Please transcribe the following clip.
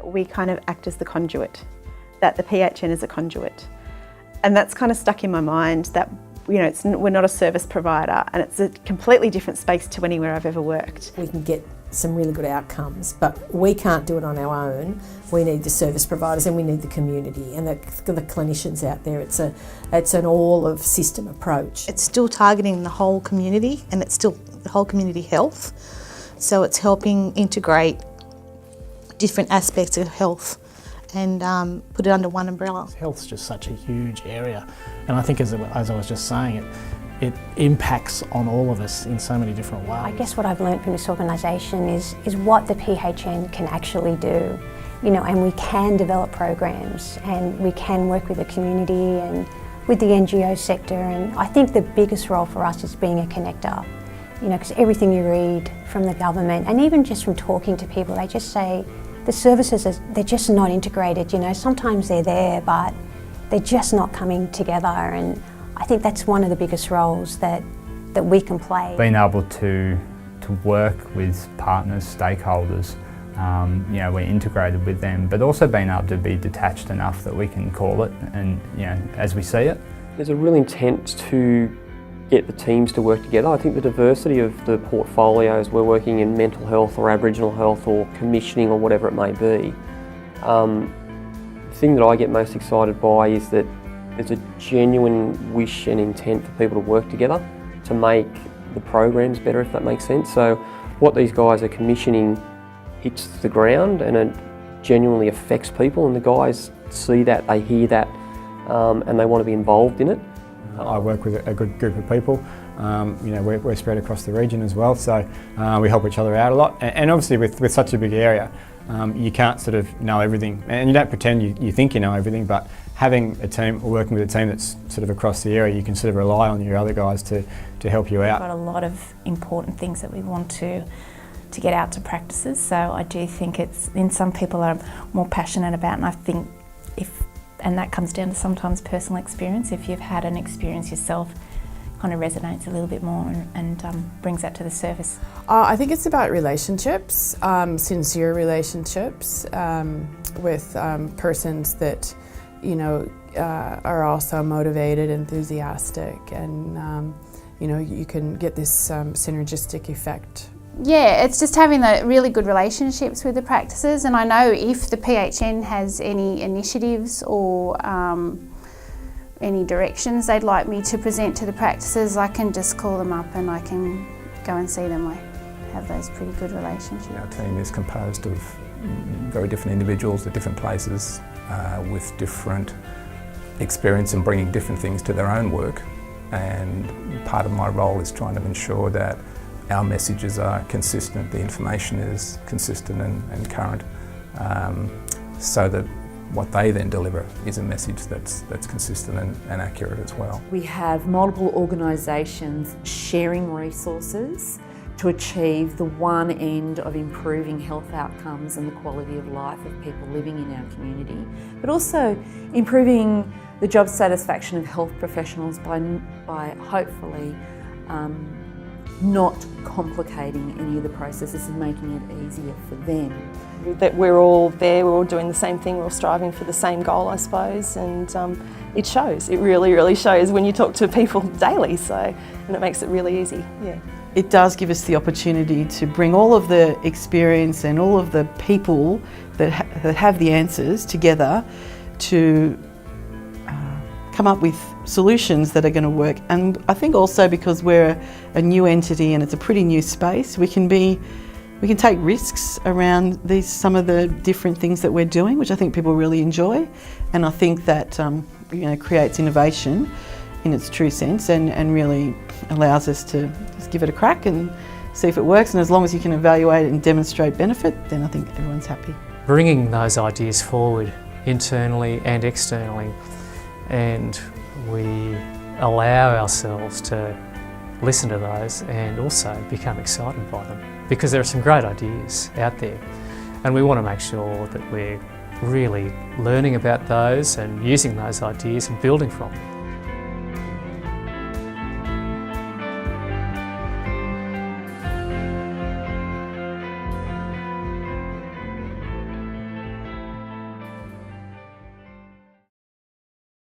we kind of act as the conduit, that the PHN is a conduit. And that's kind of stuck in my mind that, you know, we're not a service provider and it's a completely different space to anywhere I've ever worked. We can get some really good outcomes, but we can't do it on our own. We need the service providers and we need the community and the clinicians out there. It's an all of system approach. It's still targeting the whole community and it's still the whole community health. So it's helping integrate different aspects of health and put it under one umbrella. Health's just such a huge area, and I think as I was just saying, it impacts on all of us in so many different ways. I guess what I've learned from this organisation is what the PHN can actually do, you know, and we can develop programs and we can work with the community and with the NGO sector, and I think the biggest role for us is being a connector, you know, because everything you read from the government and even just from talking to people, they just say the services, they're just not integrated, you know. Sometimes they're there, but they're just not coming together, and I think that's one of the biggest roles that we can play. Being able to work with partners, stakeholders, you know, we're integrated with them, but also being able to be detached enough that we can call it, and you know, as we see it. There's a real intent to get the teams to work together. I think the diversity of the portfolios, we're working in mental health or Aboriginal health or commissioning or whatever it may be. The thing that I get most excited by is that there's a genuine wish and intent for people to work together to make the programs better, if that makes sense. So what these guys are commissioning hits the ground and it genuinely affects people, and the guys see that, they hear that, and they want to be involved in it. I work with a good group of people. You know, we're spread across the region as well, so we help each other out a lot. And obviously with such a big area, you can't sort of know everything, and you don't pretend you think you know everything, but having a team or working with a team that's sort of across the area, you can sort of rely on your other guys to help you out. We've got a lot of important things that we want to get out to practices, so I do think some people are more passionate about, and I think and that comes down to sometimes personal experience. If you've had an experience yourself, it kind of resonates a little bit more and brings that to the surface. I think it's about relationships, sincere relationships with persons that, you know, are also motivated, enthusiastic, and you know, you can get this synergistic effect. Yeah, it's just having the really good relationships with the practices, and I know if the PHN has any initiatives or any directions they'd like me to present to the practices, I can just call them up and I can go and see them. I have those pretty good relationships. Our team is composed of very different individuals at different places with different experience in bringing different things to their own work, and part of my role is trying to ensure that our messages are consistent, the information is consistent and current, so that what they then deliver is a message that's consistent and accurate as well. We have multiple organisations sharing resources to achieve the one end of improving health outcomes and the quality of life of people living in our community, but also improving the job satisfaction of health professionals by hopefully not complicating any of the processes and making it easier for them. That we're all there, we're all doing the same thing, we're all striving for the same goal, I suppose, and it shows. It really, really shows when you talk to people daily, and it makes it really easy, yeah. It does give us the opportunity to bring all of the experience and all of the people that have the answers together to come up with solutions that are going to work. And I think also because we're a new entity and it's a pretty new space, we can take risks around some of the different things that we're doing, which I think people really enjoy. And I think that you know, creates innovation in its true sense and really allows us to just give it a crack and see if it works. And as long as you can evaluate it and demonstrate benefit, then I think everyone's happy. Bringing those ideas forward internally and externally, and we allow ourselves to listen to those and also become excited by them, because there are some great ideas out there and we want to make sure that we're really learning about those and using those ideas and building from them.